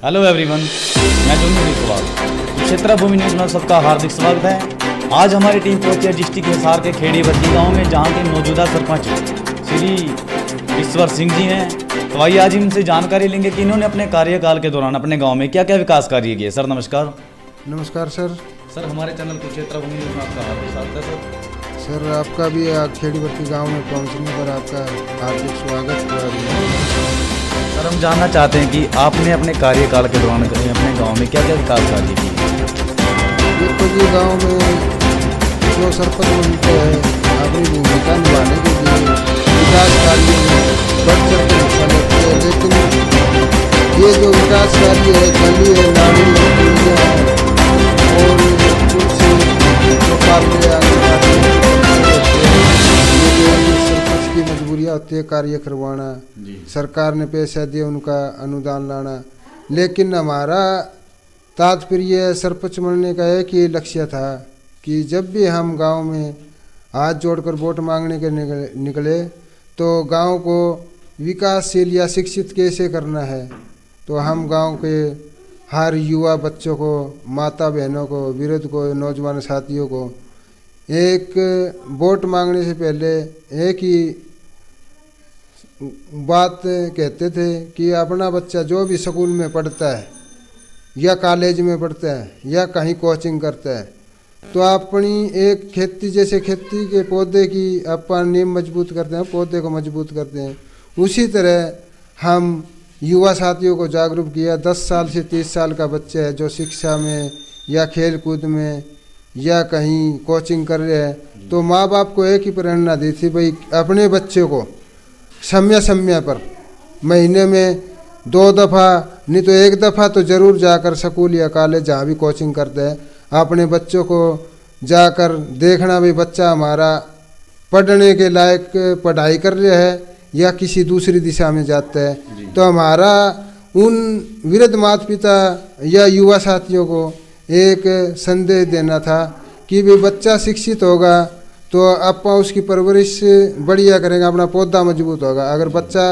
Hello everyone, मैं चुनमुनी सवाल क्षेत्र भूमि न्यूज में सबका हार्दिक स्वागत है। आज हमारी टीम पहुंची है डिस्ट्रिक्ट हिसार के खेड़ीबद्दी गांव में, जहां के मौजूदा सरपंच श्री ईश्वर सिंह जी हैं। तो आइए आज इनसे जानकारी लेंगे कि इन्होंने अपने कार्यकाल के दौरान अपने गाँव में क्या क्या विकास कार्य किए। सर नमस्कार। नमस्कार सर। सर हमारे चैनल कुरुक्षेत्र भूमि न्यूज में आपका हार्दिक स्वागत है। सर आपका भी खेड़ीबद्दी गांव में पहुंचने पर आपका हार्दिक स्वागत। सर हम जानना चाहते हैं कि आपने अपने कार्यकाल के दौरान अपने गांव में क्या क्या विकास कार्य किए। देखो जी, गांव में जो सरपंच बनते हैं अपनी भूमिका निभाने के लिए विकास कार्य में बढ़ चढ़ के हिस्सा लेते हैं, लेकिन ये जो विकास कार्य है गली है, नाली है और कुछ जो कार्य सरपंच की मजबूरियाँ होती है कार्य करवाना, सरकार ने पैसा दिया उनका अनुदान लाना। लेकिन हमारा तात्पर्य सरपंच बनने का एक ही लक्ष्य था कि जब भी हम गांव में हाथ जोड़कर वोट मांगने के निकले तो गांव को विकासशील या शिक्षित कैसे करना है। तो हम गांव के हर युवा बच्चों को, माता बहनों को, वृद्ध को, नौजवान साथियों को एक वोट मांगने से पहले एक ही बात कहते थे कि अपना बच्चा जो भी स्कूल में पढ़ता है या कॉलेज में पढ़ता है या कहीं कोचिंग करता है तो अपनी एक खेती जैसे खेती के पौधे की अपन नींव मजबूत करते हैं, पौधे को मजबूत करते हैं, उसी तरह हम युवा साथियों को जागरूक किया। 10 साल से 30 साल का बच्चा है जो शिक्षा में या खेल कूद में या कहीं कोचिंग कर रहे हैं तो माँ बाप को एक ही प्रेरणा दी थी, भाई अपने बच्चे को समय पर महीने में 2 दफ़ा नहीं तो 1 दफ़ा तो ज़रूर जाकर स्कूल या कॉलेज जहाँ भी कोचिंग करते हैं अपने बच्चों को जाकर देखना, भी बच्चा हमारा पढ़ने के लायक पढ़ाई कर रहा है या किसी दूसरी दिशा में जाता है। तो हमारा उन वृद्ध माता पिता या युवा साथियों को एक संदेश देना था कि भी बच्चा शिक्षित होगा तो अपना उसकी परवरिश बढ़िया करेगा, अपना पौधा मजबूत होगा। अगर बच्चा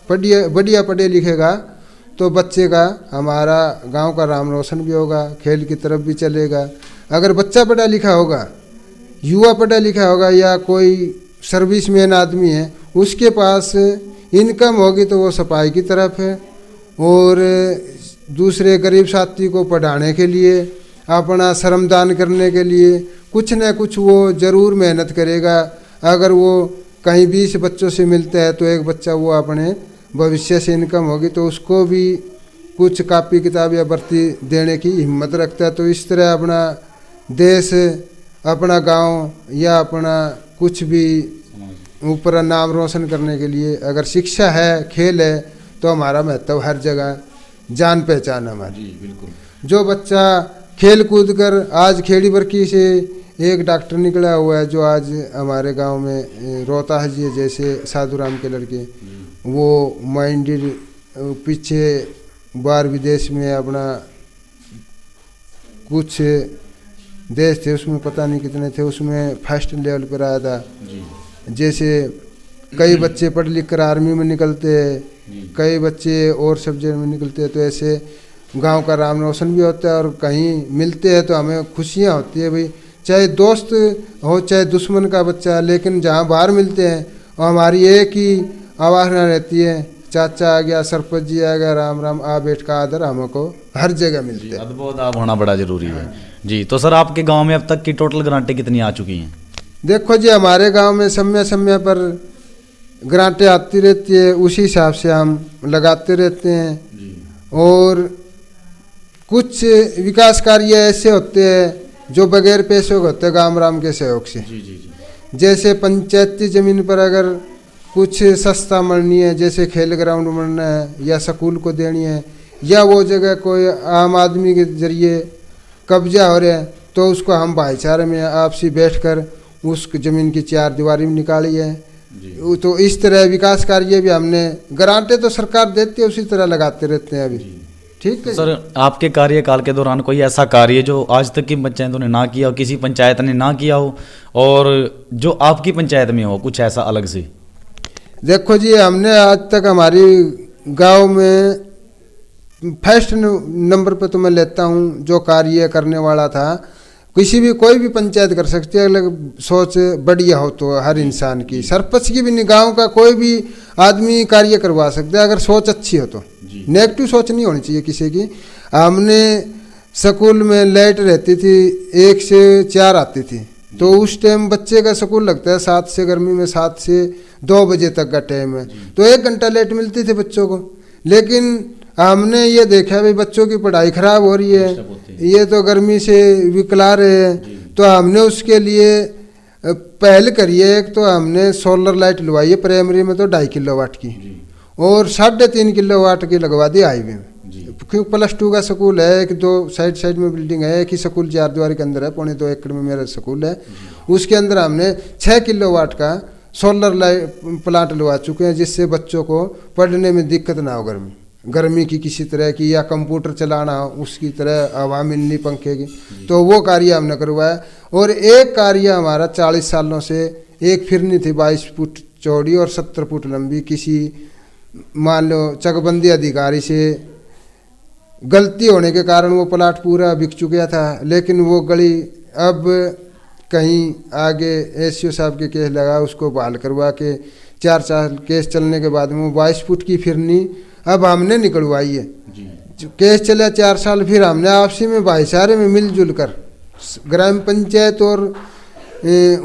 बढ़िया पढ़े लिखेगा तो बच्चे का हमारा गांव का नाम रोशन भी होगा, खेल की तरफ भी चलेगा। अगर बच्चा पढ़ा लिखा होगा, युवा पढ़ा लिखा होगा या कोई सर्विसमैन आदमी है, उसके पास इनकम होगी तो वो सफाई की तरफ है और दूसरे गरीब साथी को पढ़ाने के लिए, अपना श्रमदान करने के लिए कुछ न कुछ वो ज़रूर मेहनत करेगा। अगर वो कहीं 20 बच्चों से मिलता है तो एक बच्चा वो अपने भविष्य से इनकम होगी तो उसको भी कुछ कापी किताब या भर्ती देने की हिम्मत रखता है। तो इस तरह अपना देश, अपना गांव या अपना कुछ भी ऊपर नाम रोशन करने के लिए अगर शिक्षा है, खेल है तो हमारा महत्व हर जगह जान पहचान हमारी। बिल्कुल। जो बच्चा खेल कूद कर आज खेड़ीबद्दी से एक डॉक्टर निकला हुआ है जो आज हमारे गांव में रोहतास जी जैसे साधुराम के लड़के, वो माइंडेड पीछे बाहर विदेश में अपना कुछ देश थे उसमें पता नहीं कितने थे, उसमें फर्स्ट लेवल पर आया था। जैसे कई बच्चे पढ़ लिख कर आर्मी में निकलते हैं, कई बच्चे और सब्जेक्ट में निकलते हैं, तो ऐसे गांव का नाम रोशन भी होता है और कहीं मिलते हैं तो हमें खुशियाँ होती है, भाई चाहे दोस्त हो चाहे दुश्मन का बच्चा, लेकिन जहाँ बाहर मिलते हैं और हमारी एक ही आवाज़ ना रहती है, चाचा आ गया, सरपंच जी आ गया, राम राम, आ बैठ का आदर हमको हर जगह मिलती है। अद्भुत आप होना बड़ा जरूरी है जी। तो सर आपके गांव में अब तक की टोटल ग्रांटें कितनी आ चुकी हैं? देखो जी, हमारे गांव में समय पर ग्रांटें आती रहती है, उसी हिसाब से हम लगाते रहते हैं। और कुछ विकास कार्य ऐसे होते हैं जो बगैर पैसों के होते हैं, गांव राम के सहयोग से। जैसे पंचायती ज़मीन पर अगर कुछ सस्ता मरनी है, जैसे खेल ग्राउंड बनना है या स्कूल को देनी है या वो जगह कोई आम आदमी के जरिए कब्जा हो रहा है तो उसको हम भाईचारे में आपसी बैठकर उस ज़मीन की 4 दीवारी में निकाली है। तो इस तरह विकास कार्य भी हमने, ग्रांटें तो सरकार देती है उसी तरह लगाते रहते हैं अभी। ठीक है सर, आपके कार्यकाल के दौरान कोई ऐसा कार्य जो आज तक की पंचायतों ने ना किया हो, किसी पंचायत ने ना किया हो और जो आपकी पंचायत में हो कुछ ऐसा अलग से? देखो जी, हमने आज तक हमारी गांव में फर्स्ट नंबर पे तो मैं लेता हूँ। जो कार्य करने वाला था, किसी भी कोई भी पंचायत कर सकती है अगर सोच बढ़िया हो तो, हर इंसान की, सरपंच की भी नहीं, गाँव का कोई भी आदमी कार्य करवा सकता है अगर सोच अच्छी हो तो। नेगेटिव सोच नहीं होनी चाहिए किसी की। हमने स्कूल में लाइट रहती थी 1 से 4 आती थी, तो उस टाइम बच्चे का स्कूल लगता है 7 से, गर्मी में 7 से 2 बजे तक का टाइम है, तो 1 घंटा लेट मिलती थी बच्चों को। लेकिन हमने ये देखा भाई बच्चों की पढ़ाई खराब हो रही है, ये तो गर्मी से विकला रहे हैं, तो हमने उसके लिए पहल करी है। एक तो हमने सोलर लाइट लगवाई है प्राइमरी में, तो 2.5 किलोवाट की, और 3.5 किलोवाट की लगवा दी हाईवे में, क्योंकि +2 का स्कूल है, एक दो साइड में बिल्डिंग है, एक ही स्कूल 4 दीवारी के अंदर है, 2.25 एकड़ में मेरा स्कूल है। उसके अंदर हमने 6 किलोवाट का सोलर लाइट प्लांट लगवा चुके हैं, जिससे बच्चों को पढ़ने में दिक्कत ना हो, गर्मी की किसी तरह की, या कंप्यूटर चलाना हो उसकी तरह हवा मिलनी पंखे की, तो वो कार्य हमने करवाया। और एक कार्य हमारा 40 सालों से, एक फिरनी थी 22 फुट चौड़ी और 70 फुट लंबी, किसी मान लो चकबंदी अधिकारी से गलती होने के कारण वो प्लाट पूरा बिक चुका था, लेकिन वो गली अब कहीं आगे एसओ साहब के केस लगा, उसको बहाल करवा के 4 साल केस चलने के बाद में वो 22 फुट की फिरनी अब हमने निकलवाई है। केस चला 4 साल, फिर हमने आपसी में भाईचारे में मिलजुल कर ग्राम पंचायत और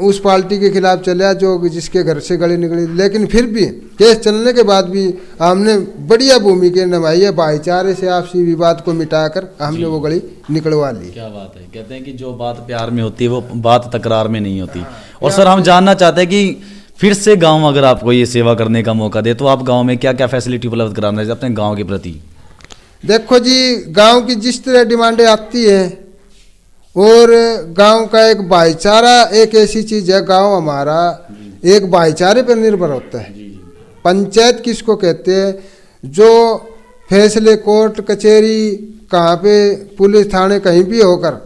उस पार्टी के खिलाफ चला जो जिसके घर से गली निकली, लेकिन फिर भी केस चलने के बाद भी हमने बढ़िया भूमिका निभाई है। भाईचारे से आपसी विवाद को मिटाकर हमने वो गली निकलवा ली। क्या बात है। कहते हैं कि जो बात प्यार में होती है वो बात तकरार में नहीं होती। और सर हम जानना चाहते हैं कि फिर से गांव अगर आपको ये सेवा करने का मौका दे तो आप गांव में क्या क्या फैसिलिटी उपलब्ध कराना चाहते हैं गांव के प्रति? देखो जी, गांव की जिस तरह डिमांडें आती है, और गांव का एक भाईचारा एक ऐसी चीज है, गांव हमारा एक भाईचारे पर निर्भर होता है। पंचायत किसको कहते हैं? जो फैसले कोर्ट कचहरी कहाँ पे पुलिस थाने कहीं भी होकर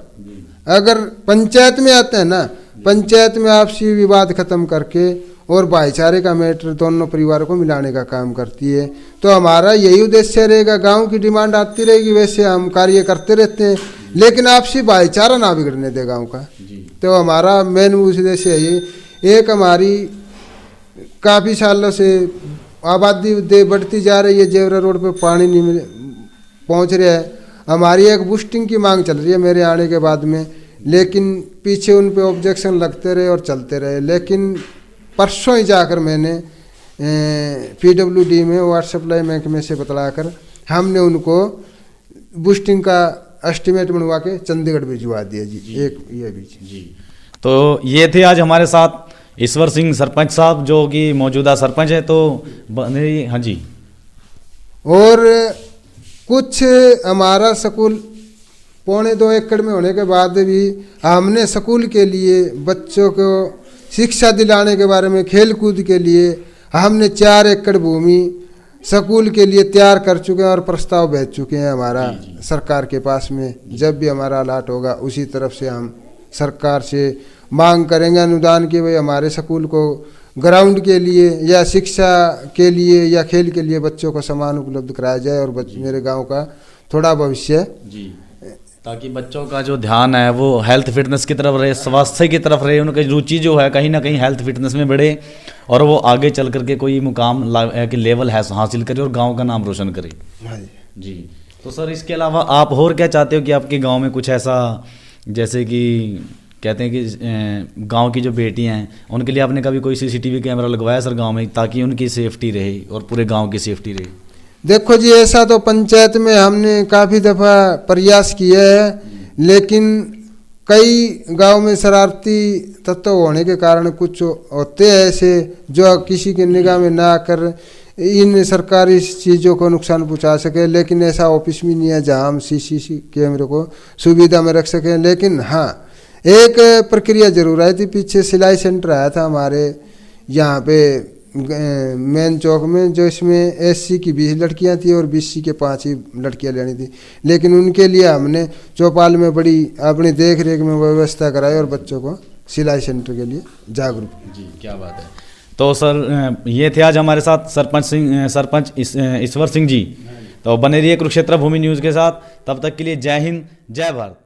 अगर पंचायत में आते हैं ना, पंचायत में आपसी विवाद खत्म करके और भाईचारे का मैटर दोनों परिवारों को मिलाने का काम करती है। तो हमारा यही उद्देश्य रहेगा। गांव की डिमांड आती रहेगी, वैसे हम कार्य करते रहते हैं, लेकिन आपसी भाईचारा ना बिगड़ने दे गांव का। तो हमारा मेन उद्देश्य है ये। एक हमारी काफ़ी सालों से आबादी बढ़ती जा रही है, जेवरा रोड पे पानी नहीं पहुंच रहा है। हमारी एक बूस्टिंग की मांग चल रही है मेरे आने के बाद में, लेकिन पीछे उन पे ऑब्जेक्शन लगते रहे और चलते रहे। लेकिन परसों ही जाकर मैंने PWD में वाटर सप्लाई महकमे से बतलाकर हमने उनको बूस्टिंग का एस्टिमेट बनवा के चंडीगढ़ भिजवा दिया जी। एक ये भी जी। तो ये थे आज हमारे साथ ईश्वर सिंह सरपंच साहब, जो कि मौजूदा सरपंच है। तो हाँ जी। और कुछ हमारा स्कूल 2.25 एकड़ में होने के बाद भी हमने स्कूल के लिए बच्चों को शिक्षा दिलाने के बारे में, खेल कूद के लिए हमने 4 एकड़ भूमि स्कूल के लिए तैयार कर चुके हैं और प्रस्ताव भेज चुके हैं हमारा सरकार के पास में। जब भी हमारा अलाट होगा उसी तरफ से हम सरकार से मांग करेंगे अनुदान की, भाई हमारे स्कूल को ग्राउंड के लिए या शिक्षा के लिए या खेल के लिए बच्चों को सामान उपलब्ध कराया जाए और मेरे गांव का थोड़ा भविष्य जी, ताकि बच्चों का जो ध्यान है वो हेल्थ फिटनेस की तरफ रहे, स्वास्थ्य की तरफ रहे, उनकी रुचि जो है कहीं ना कहीं हेल्थ फिटनेस में बढ़े और वो आगे चल करके कोई मुकाम के लेवल है हासिल करे और गांव का नाम रोशन करे। जी। तो सर इसके अलावा आप और क्या चाहते हो कि आपके गांव में कुछ ऐसा, जैसे कि कहते हैं कि गांव की जो बेटियां हैं उनके लिए आपने कभी कोई CCTV कैमरा लगवाया सर गांव में, ताकि उनकी सेफ्टी रहे और पूरे गांव की सेफ्टी रहे? देखो जी, ऐसा तो पंचायत में हमने काफ़ी दफ़ा प्रयास किया है, लेकिन कई गांव में शरारती तत्व होने के कारण कुछ होते हैं ऐसे जो किसी की निगाह में ना आकर इन सरकारी चीज़ों को नुकसान पहुंचा सके। लेकिन ऐसा ऑफिस में नहीं है जहां हम CCTV कैमरे को सुविधा में रख सकें। लेकिन हाँ, एक प्रक्रिया जरूर आई थी। पीछे सिलाई सेंटर आया था हमारे यहाँ पे मेन चौक में, जो इसमें SC की 20 लड़कियां थी और BC के 5 ही लड़कियां लेनी थी। लेकिन उनके लिए हमने चौपाल में बड़ी अपनी देख रेख में व्यवस्था कराई और बच्चों को सिलाई सेंटर के लिए जागरूक। जी, क्या बात है। तो सर ये थे आज हमारे साथ सरपंच ईश्वर सिंह जी। तो बने रहिए कुरुक्षेत्र भूमि न्यूज़ के साथ। तब तक के लिए जय हिंद, जय भारत।